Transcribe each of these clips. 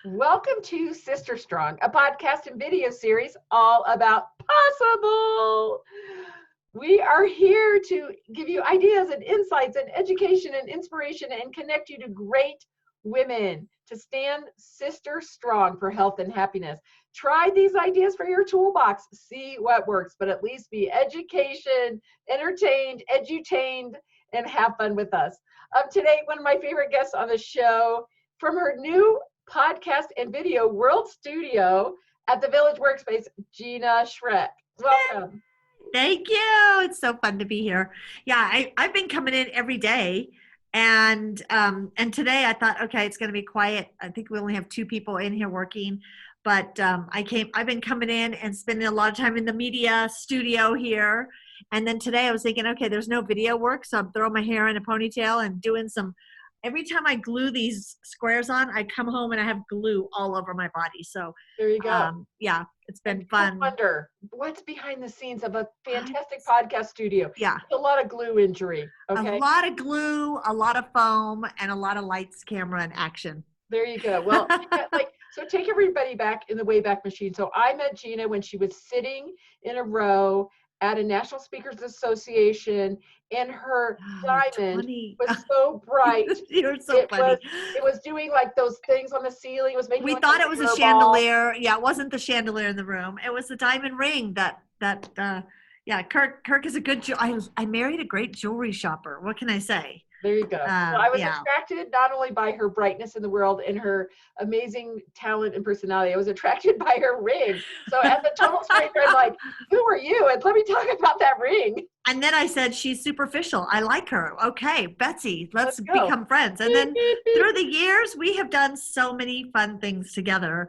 Welcome to Sister Strong, a podcast and video series all about possible. We are here to give you ideas and insights and education and inspiration and connect you to great women to stand sister strong for health and happiness. Try these ideas for your toolbox, see what works, but at least be entertained, edutained, and have fun with us. Today, one of my favorite guests on the show from her new podcast and video world studio at the Village Workspace, Gina Schreck. Welcome. Thank you. It's so fun to be here. Yeah, I've been coming in every day, and today I thought, okay, it's going to be quiet. I think we only have 2 people in here working, but I've been coming in and spending a lot of time in the media studio here. And then today I was thinking, okay, there's no video work, so I'm throwing my hair in a ponytail and doing some. Every time I glue these squares on, I come home and I have glue all over my body. So there you go. Yeah, it's been fun. I wonder what's behind the scenes of a fantastic podcast studio. Yeah. A lot of glue injury. Okay. A lot of glue, a lot of foam, and a lot of lights, camera, and action. There you go. Well, so take everybody back in the Wayback Machine. So I met Gina when she was sitting in a row at a National Speakers Association, and her diamond 20. was so bright. You're so funny. It was doing like those things on the ceiling. It was making. We thought it was a chandelier. Yeah, it wasn't the chandelier in the room. It was the diamond ring that. Yeah, Kirk is a good. I married a great jewelry shopper. What can I say? There you go. So I was attracted not only by her brightness in the world and her amazing talent and personality, I was attracted by her ring. So as a total stranger, I'm like, who are you? And let me talk about that ring. And then I said, she's superficial. I like her. Okay, Betsy, let's become friends. And then through the years, we have done so many fun things together.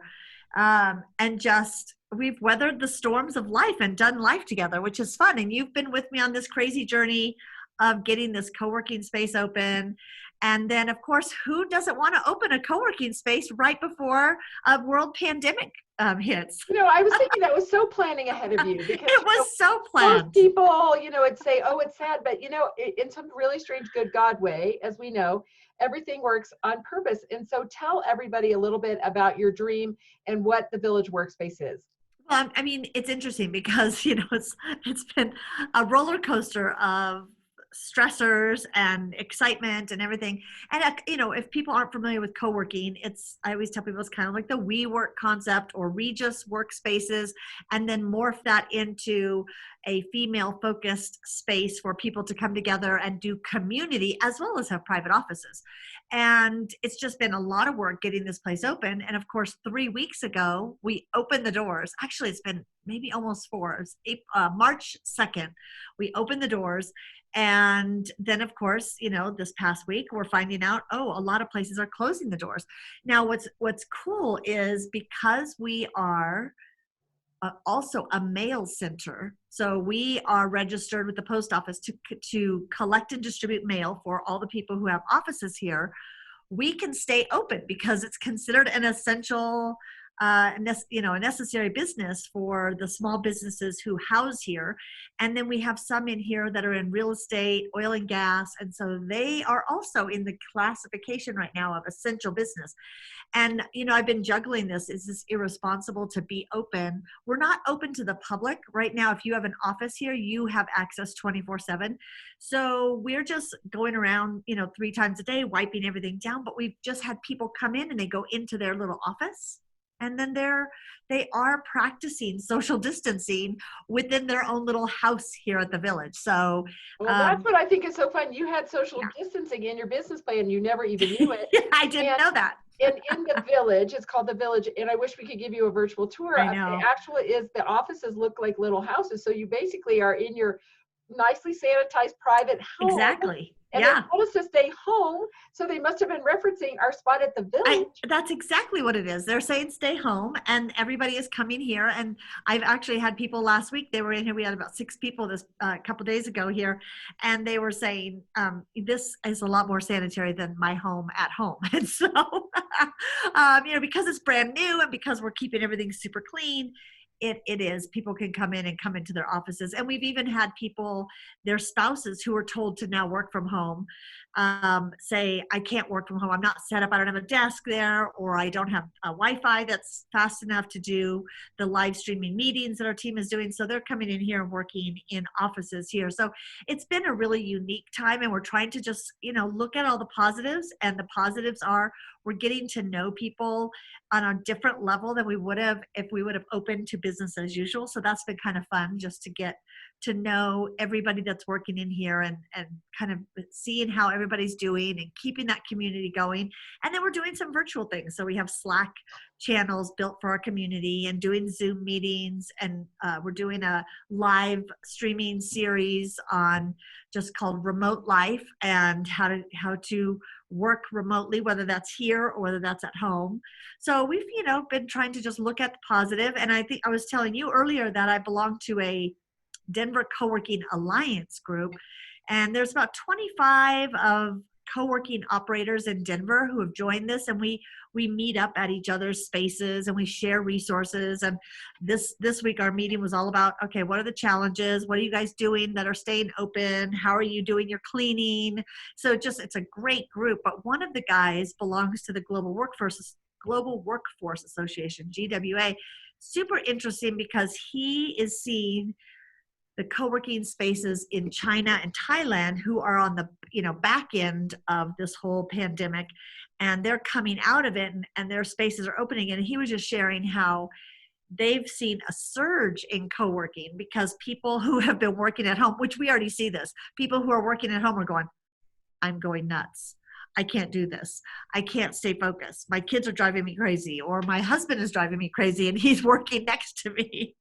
And just, we've weathered the storms of life and done life together, which is fun. And you've been with me on this crazy journey of getting this co-working space open. And then, of course, who doesn't want to open a co-working space right before a world pandemic hits? I was thinking that was so planning ahead of you. Because it was so planned. Most people, would say, oh, it's sad. But, in some really strange, good God way, as we know, everything works on purpose. And so tell everybody a little bit about your dream and what the Village Workspace is. Well, I mean, it's interesting because, it's been a roller coaster of stressors and excitement and everything. And if people aren't familiar with co-working, I always tell people it's kind of like the WeWork concept or Regis workspaces, and then morph that into a female focused space for people to come together and do community as well as have private offices. And it's just been a lot of work getting this place open. And of course, 3 weeks ago, we opened the doors. Actually, it's been maybe almost 4. March 2nd, we opened the doors. And then, of course, this past week, we're finding out, a lot of places are closing the doors. Now, what's cool is because we are also a mail center, so we are registered with the post office to collect and distribute mail for all the people who have offices here. We can stay open because it's considered an essential a necessary business for the small businesses who house here. And then we have some in here that are in real estate, oil and gas. And so they are also in the classification right now of essential business. And, I've been juggling this. Is this irresponsible to be open? We're not open to the public right now. If you have an office here, you have access 24/7. So we're just going around, 3 times a day, wiping everything down. But we've just had people come in and they go into their little office. And then they are practicing social distancing within their own little house here at the Village. So that's what I think is so fun. You had social distancing in your business plan. You never even knew it. I didn't know that. And in the Village, it's called the Village. And I wish we could give you a virtual tour. I know. The offices look like little houses. So you basically are in your nicely sanitized private home. Exactly. And they told us to stay home, so they must have been referencing our spot at the Village. That's exactly what it is. They're saying stay home, and everybody is coming here. And I've actually had people last week. They were in here. We had about 6 people this couple days ago here, and they were saying this is a lot more sanitary than my home at home. And so, because it's brand new and because we're keeping everything super clean. It is. People can come in and come into their offices. And we've even had people, their spouses, who are told to now work from home. say, I can't work from home. I'm not set up. I don't have a desk there, or I don't have a Wi-Fi that's fast enough to do the live streaming meetings that our team is doing. So they're coming in here and working in offices here. So it's been a really unique time, and we're trying to just, look at all the positives. And the positives are we're getting to know people on a different level than we would have if we would have opened to business as usual. So that's been kind of fun, just to get to know everybody that's working in here, and kind of seeing how everybody's doing and keeping that community going. And then we're doing some virtual things. So we have Slack channels built for our community, and doing Zoom meetings, and we're doing a live streaming series on just called Remote Life, and how to work remotely, whether that's here or whether that's at home. So we've been trying to just look at the positive. And I think I was telling you earlier that I belong to a Denver Co-working Alliance group, and there's about 25 of co-working operators in Denver who have joined this, and we meet up at each other's spaces and we share resources. And this week our meeting was all about, okay, what are the challenges? What are you guys doing that are staying open? How are you doing your cleaning? So it's a great group. But one of the guys belongs to the Global Workforce Association, GWA. Super interesting, because he is seeing the co-working spaces in China and Thailand who are on the back end of this whole pandemic, and they're coming out of it, and their spaces are opening. And he was just sharing how they've seen a surge in co-working, because people who have been working at home, which we already see this, people who are working at home are going, I'm going nuts. I can't do this. I can't stay focused. My kids are driving me crazy, or my husband is driving me crazy and he's working next to me.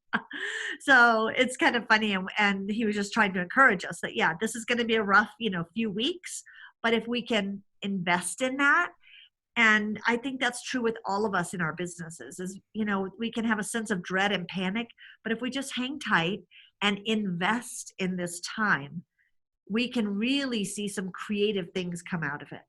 So it's kind of funny. And he was just trying to encourage us that, yeah, this is going to be a rough, few weeks, but if we can invest in that. And I think that's true with all of us in our businesses is, we can have a sense of dread and panic, but if we just hang tight and invest in this time, we can really see some creative things come out of it.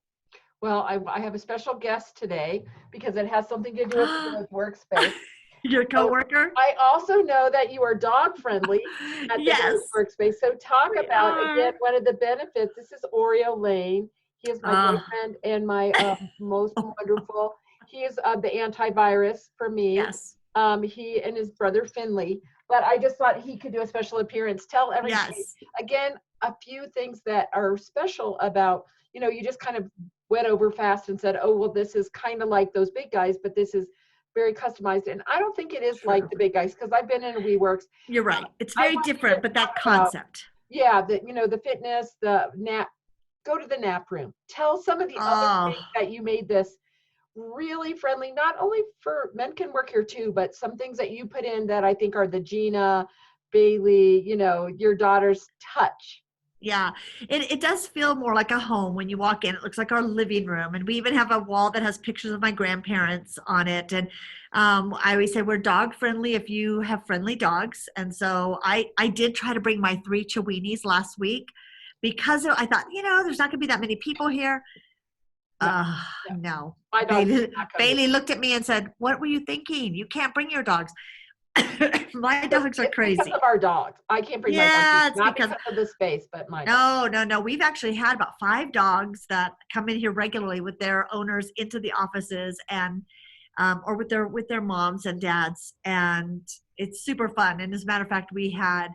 Well, I have a special guest today because it has something to do with workspace. Your coworker? So I also know that you are dog friendly at the Yes. workspace. So talk about, again, one of the benefits. This is Oreo Lane. He is my boyfriend and my most wonderful. He is the antivirus for me. Yes. He and his brother Finley. But I just thought he could do a special appearance. Tell everybody, again, a few things that are special about, you just kind of went over fast and said, oh, well, this is kind of like those big guys, but this is very customized. And I don't think it is like the big guys, because I've been in a WeWorks. You're right. It's very different, but that concept. The fitness, the nap, go to the nap room. Tell some of the other things that you made this really friendly, not only for men can work here too, but some things that you put in that I think are the Gina, Bailey, your daughter's touch. Yeah, it does feel more like a home when you walk in. It looks like our living room. And we even have a wall that has pictures of my grandparents on it. And I always say we're dog friendly if you have friendly dogs. And so I did try to bring my 3 Chiweenies last week, because I thought, there's not going to be that many people here. No. Bailey looked at me and said, what were you thinking? You can't bring your dogs. My dogs are crazy. Because of our dogs. I can't bring my dogs. Not because of the space, but my dogs. No. We've actually had about 5 dogs that come in here regularly with their owners into the offices, and or with their moms and dads, and it's super fun. And as a matter of fact, we had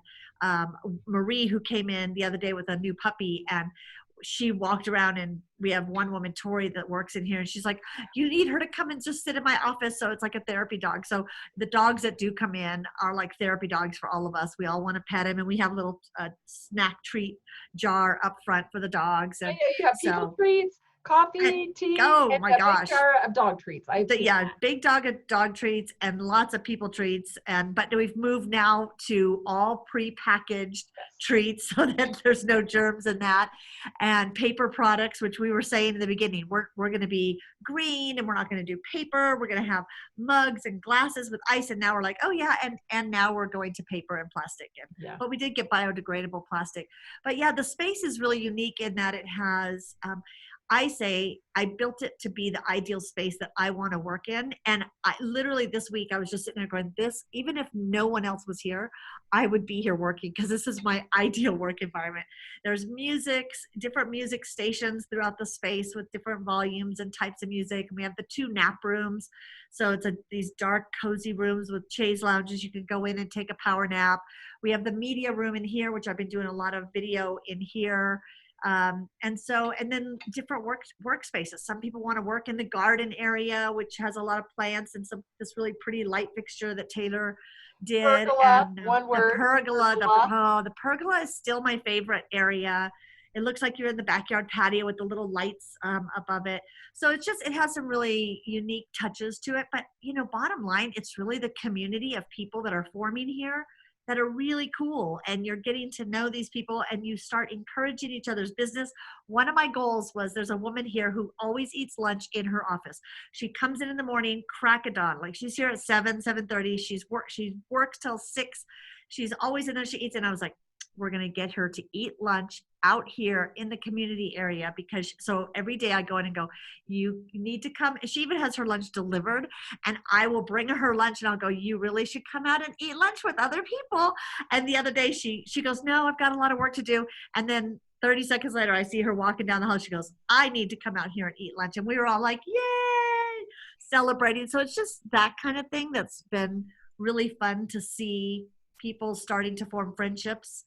Marie, who came in the other day with a new puppy, and she walked around, and we have one woman, Tori, that works in here, and she's like, you need her to come and just sit in my office. So it's like a therapy dog. So the dogs that do come in are like therapy dogs for all of us. We all want to pet him, and we have a little snack treat jar up front for the dogs. And you have people treats, coffee, tea, and my gosh, big jar of dog treats. Big dog treats and lots of people treats. But we've moved now to all pre-packaged treats so that there's no germs in that, and paper products, which we were saying in the beginning, we're going to be green, and we're not going to do paper. We're going to have mugs and glasses with ice, and now we're like, oh yeah, and now we're going to paper and plastic. But we did get biodegradable plastic. But yeah, the space is really unique in that it has I say I built it to be the ideal space that I want to work in. And I literally this week, I was just sitting there going, this, even if no one else was here, I would be here working because this is my ideal work environment. There's different music stations throughout the space with different volumes and types of music. And we have the 2 nap rooms. So it's these dark, cozy rooms with chaise lounges. You can go in and take a power nap. We have the media room in here, which I've been doing a lot of video in here. And then different workspaces. Some people want to work in the garden area, which has a lot of plants and this really pretty light fixture that Taylor did. Pergola, And one word. the pergola is still my favorite area. It looks like you're in the backyard patio with the little lights above it. So it has some really unique touches to it. But, bottom line, it's really the community of people that are forming here that are really cool, and you're getting to know these people and you start encouraging each other's business. One of my goals was, there's a woman here who always eats lunch in her office. She comes in the morning, crack a dawn. Like, she's here at 7:30. She works till 6. She's always in there. She eats. And I was like, we're going to get her to eat lunch out here in the community area, because so every day I go in and go, you need to come. She even has her lunch delivered, and I will bring her lunch and I'll go, you really should come out and eat lunch with other people. And the other day she goes, no, I've got a lot of work to do. And then 30 seconds later, I see her walking down the hall. She goes, I need to come out here and eat lunch. And we were all like, yay, celebrating. So it's just that kind of thing that's been really fun to see, people starting to form friendships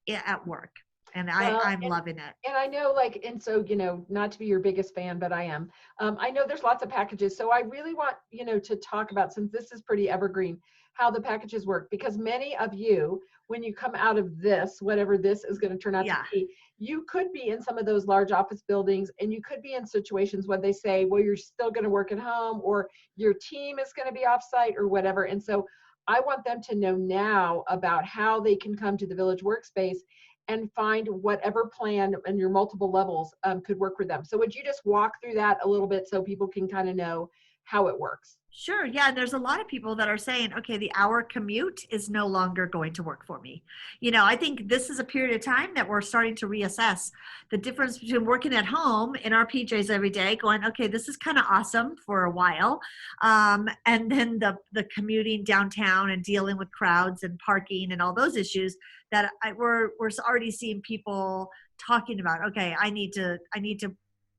at work. And I'm loving it. And I know, and so, not to be your biggest fan, but I am. I know there's lots of packages. So I really want, to talk about, since this is pretty evergreen, how the packages work. Because many of you, when you come out of this, whatever this is going to turn out to be, you could be in some of those large office buildings, and you could be in situations where they say, well, you're still going to work at home, or your team is going to be offsite, or whatever. And so I want them to know now about how they can come to the Village Workspace and find whatever plan and your multiple levels could work for them. So would you just walk through that a little bit so people can kind of know how it works? Sure. Yeah. And there's a lot of people that are saying, okay, the hour commute is no longer going to work for me. I think this is a period of time that we're starting to reassess the difference between working at home in our PJs every day, going, okay, this is kind of awesome for a while. And then the commuting downtown and dealing with crowds and parking and all those issues that we're already seeing people talking about. Okay, I need to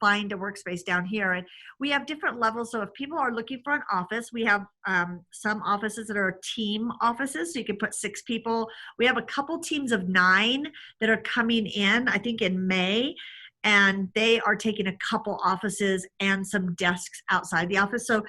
find a workspace down here. And we have different levels. So if people are looking for an office, we have some offices that are team offices. So you can put 6 people. We have a couple teams of 9 that are coming in, I think in May, and they are taking a couple offices and some desks outside the office. So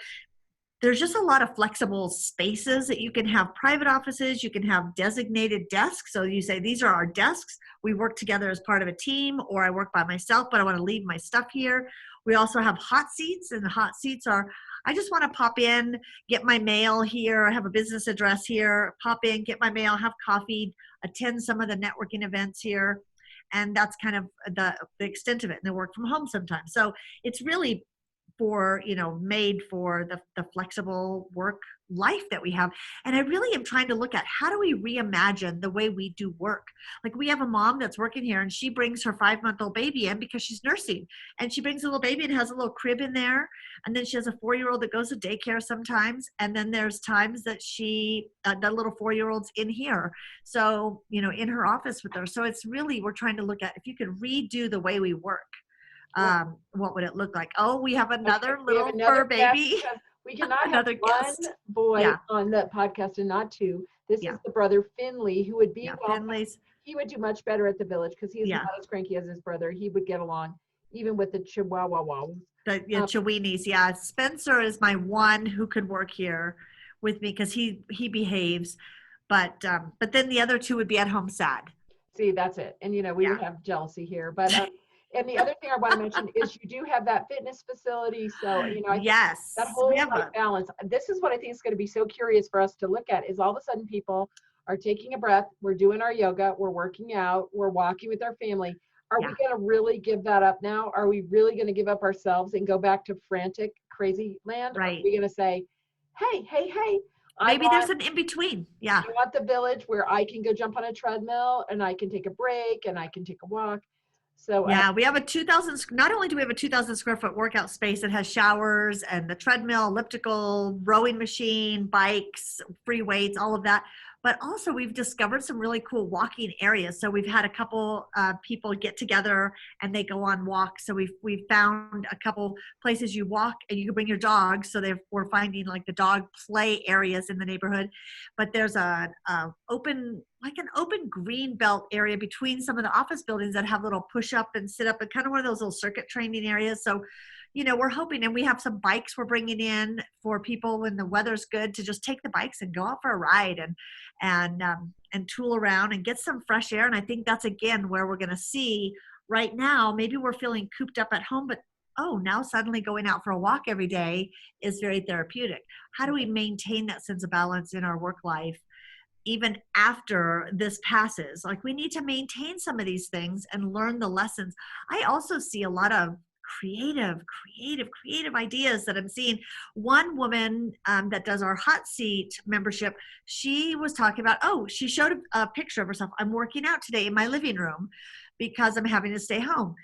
there's just a lot of flexible spaces that you can have. Private offices, you can have designated desks. So you say, these are our desks. We work together as part of a team, or I work by myself, but I want to leave my stuff here. We also have hot seats, and the hot seats are, I just want to pop in, get my mail here, I have a business address here, pop in, get my mail, have coffee, attend some of the networking events here. And that's kind of the extent of it. And they work from home sometimes. So it's really made for the flexible work life that we have. And I really am trying to look at, how do we reimagine the way we do work? Like, we have a mom that's working here, and she brings her 5-month-old baby in because she's nursing, and she brings a little baby and has a little crib in there. And then she has a 4-year-old that goes to daycare sometimes. And then there's times that that little 4-year-old's in here. So, in her office with her. So it's really, we're trying to look at, if you could redo the way we work, what would it look like? Oh, we have another little fur baby. We cannot have one boy on the podcast and not 2. This is the brother Finley, who would be he would do much better at the Village because he's not as cranky as his brother. He would get along even with the Chihuahua. The Chihuahuas. Yeah. Spencer is my one who could work here with me because he behaves. But then the other 2 would be at home sad. See, that's it. And we would have jealousy here. But and the other thing I want to mention is you do have that fitness facility. So, I think that whole balance. This is what I think is going to be so curious for us to look at, is all of a sudden people are taking a breath. We're doing our yoga. We're working out. We're walking with our family. Are we going to really give that up now? Are we really going to give up ourselves and go back to frantic, crazy land? Right. Or are we going to say, hey, maybe there's an in-between. Yeah. I want the Village where I can go jump on a treadmill and I can take a break and I can take a walk. So Yeah, we have a 2,000, not only do we have a 2,000 square foot workout space that has showers and the treadmill, elliptical, rowing machine, bikes, free weights, all of that, but also we've discovered some really cool walking areas. So we've had a couple people get together and they go on walks. So we've found a couple places you walk and you can bring your dog. So we're finding like the dog play areas in the neighborhood, but there's an open green belt area between some of the office buildings that have little push up and sit up and kind of one of those little circuit training areas. So, we're hoping, and we have some bikes we're bringing in for people when the weather's good to just take the bikes and go out for a ride and tool around and get some fresh air. And I think that's again where we're going to see right now. Maybe we're feeling cooped up at home, but now suddenly going out for a walk every day is very therapeutic. How do we maintain that sense of balance in our work life even after this passes? Like, we need to maintain some of these things and learn the lessons. I also see a lot of creative ideas that I'm seeing. One woman that does our hot seat membership, she was talking about, she showed a picture of herself. I'm working out today in my living room because I'm having to stay home.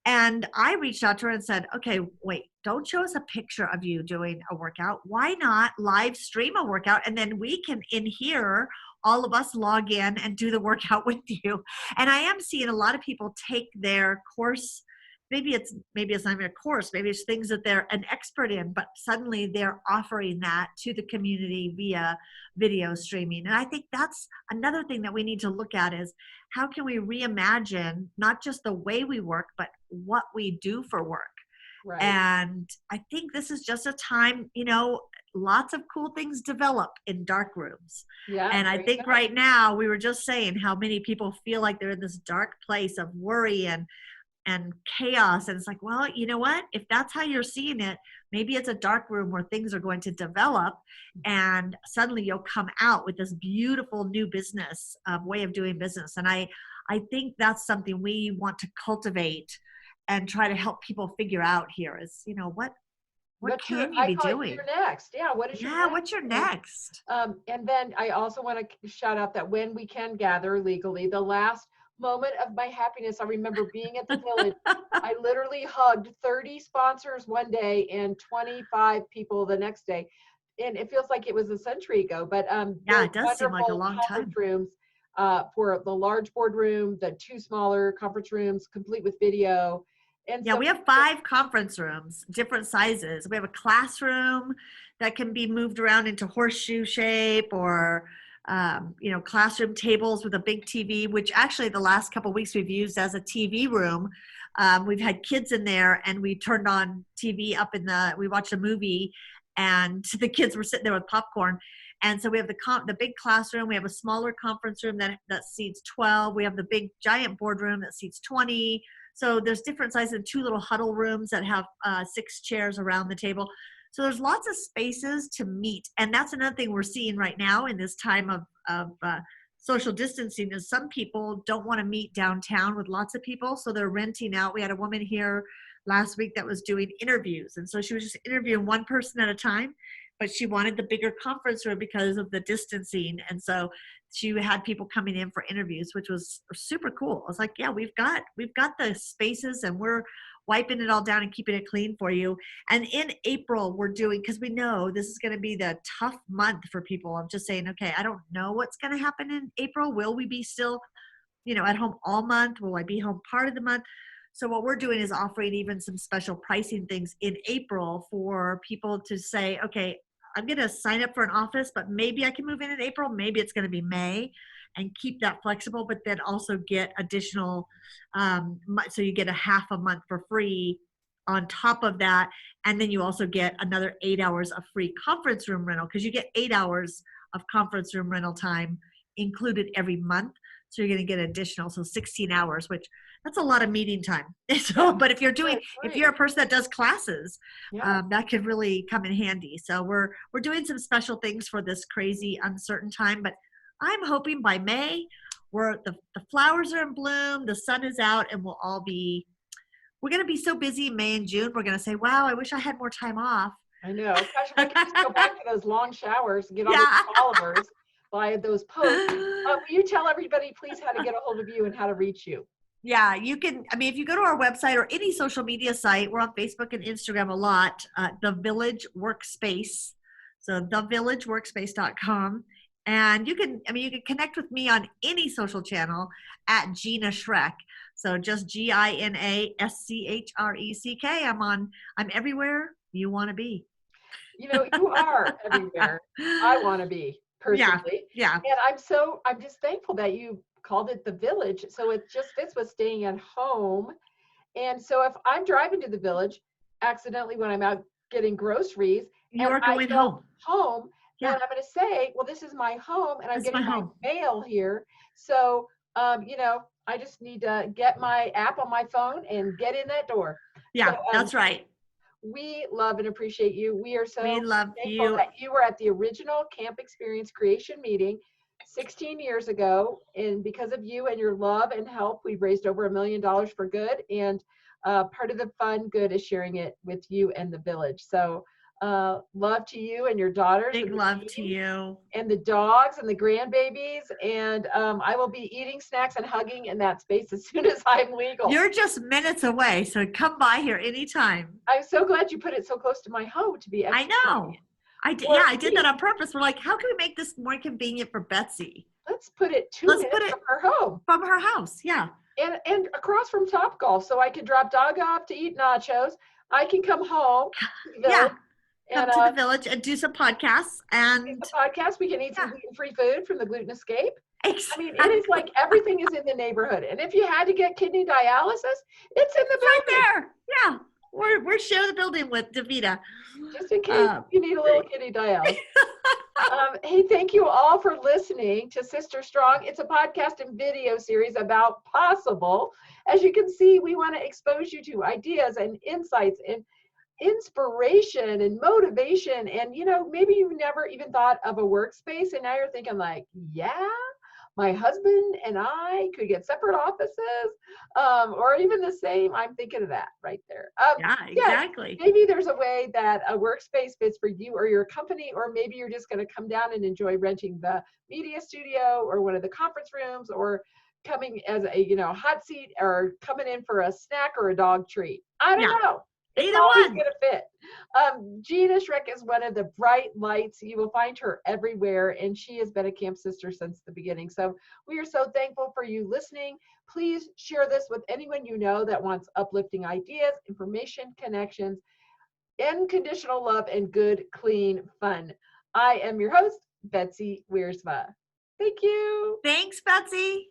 And I reached out to her and said, okay, wait, don't show us a picture of you doing a workout. Why not live stream a workout? And then we can, in here, all of us log in and do the workout with you. And I am seeing a lot of people take their course. Maybe it's not even a course. Maybe it's things that they're an expert in, but suddenly they're offering that to the community via video streaming. And I think that's another thing that we need to look at is how can we reimagine not just the way we work, but what we do for work. Right. And I think this is just a time, lots of cool things develop in dark rooms. Yeah. And I think right now, we were just saying how many people feel like they're in this dark place of worry and chaos. And it's like, well, you know what? If that's how you're seeing it, maybe it's a dark room where things are going to develop and suddenly you'll come out with this beautiful new business way of doing business. And I think that's something we want to cultivate and try to help people figure out here is, what can you be doing? Your next? Yeah. What's your next? And then I also want to shout out that when we can gather legally, the last moment of my happiness, I remember being at the village. I literally hugged 30 sponsors one day and 25 people the next day. And it feels like it was a century ago, but it does seem like a long time. Rooms for the large boardroom, the 2 smaller conference rooms, complete with video. And we have 5 conference rooms, different sizes. We have a classroom that can be moved around into horseshoe shape or classroom tables with a big TV, which actually the last couple of weeks we've used as a TV room. We've had kids in there and we turned on TV we watched a movie and the kids were sitting there with popcorn. And so we have the big classroom. We have a smaller conference room that seats 12. We have the big giant boardroom that seats 20. So there's different sizes of 2 little huddle rooms that have 6 chairs around the table. So there's lots of spaces to meet. And that's another thing we're seeing right now in this time of social distancing is some people don't want to meet downtown with lots of people. So they're renting out. We had a woman here last week that was doing interviews. And so she was just interviewing one person at a time, but she wanted the bigger conference room because of the distancing. And so she had people coming in for interviews, which was super cool. I was like, yeah, we've got the spaces and we're wiping it all down and keeping it clean for you. And in April, we're doing, because we know this is going to be the tough month for people. I'm just saying, okay, I don't know what's going to happen in April. Will we be still, at home all month? Will I be home part of the month? So what we're doing is offering even some special pricing things in April for people to say, okay, I'm going to sign up for an office, but maybe I can move in April. Maybe it's going to be May, and keep that flexible, but then also get additional, so you get a half a month for free on top of that. And then you also get another 8 hours of free conference room rental, because you get 8 hours of conference room rental time included every month. So you're going to get additional, so 16 hours, which that's a lot of meeting time. So, but if you're a person that does classes, that could really come in handy. So we're doing some special things for this crazy, uncertain time, but I'm hoping by May, the flowers are in bloom, the sun is out, and we're going to be so busy in May and June. We're going to say, wow, I wish I had more time off. I know. Gosh, we can just go back to those long showers and get all those followers by those posts. Will you tell everybody, please, how to get a hold of you and how to reach you? Yeah, you can. I mean, if you go to our website or any social media site, we're on Facebook and Instagram a lot. The Village Workspace, so thevillageworkspace.com, and you can. I mean, you can connect with me on any social channel at Gina Schreck. So just GinaSchreck. I'm everywhere you want to be. You know, you are everywhere I want to be Yeah, personally. yeah. And I'm just thankful that you called it the village. So it just fits with staying at home. And so if I'm driving to the village accidentally when I'm out getting groceries and You're I going go home. home, then Yeah, I'm going to say, well, this is my home and I'm that's my getting my home. mail here. So, you know, I just need to get my app on my phone and get in that door. So Yeah, that's right. we love and appreciate you. We are We so love thankful you. that you were at the original Camp Experience creation meeting 16 years ago. And because of you and your love and help, we've raised over $1 million for good. And part of the fun good is sharing it with you and the village. So love to you and your daughters Big and the love to team you. and the dogs and the grandbabies. And I will be eating snacks and hugging in that space as soon as I'm legal. You're just minutes away, so come by here anytime. I'm so glad you put it so close to my home to be I extra know. convenient. I did. Or Yeah, I did that maybe on purpose. We're like, how can we make this more convenient for Betsy? let's put it 2 Let's put minutes it from her home from her house. Yeah. and across from Topgolf, so I can drop dog off to eat nachos. I can come home to the Yeah. village Come and to the village and do some podcasts. do And the podcast. We can eat some yeah, gluten-free food from the Gluten Escape. I mean, it is exactly. like everything is in the neighborhood. And if you had to get kidney dialysis, it's in the It's right building. there. Yeah. We're sharing the building with Davita. Just in case you need a little kidney dialysis. Hey, thank you all for listening to Sister Strong. It's a podcast and video series about possible. As you can see, we want to expose you to ideas and insights and inspiration and motivation. And, you know, maybe you've never even thought of a workspace and now you're thinking like, yeah, my husband and I could get separate offices or even the same. I'm thinking of that right there. Yeah, Yeah, exactly. maybe there's a way that a workspace fits for you or your company, or maybe you're just going to come down and enjoy renting the media studio or one of the conference rooms, or coming as a, you know, hot seat, or coming in for a snack or a dog treat. I Yeah. don't know. It's Either always one. going to fit. Gina Schreck is one of the bright lights. You will find her everywhere, and she has been a camp sister since the beginning. So we are so thankful for you listening. Please share this with anyone you know that wants uplifting ideas, information, connections, unconditional love, and good, clean fun. I am your host, Betsy Wiersma. Thank you. Thanks, Betsy.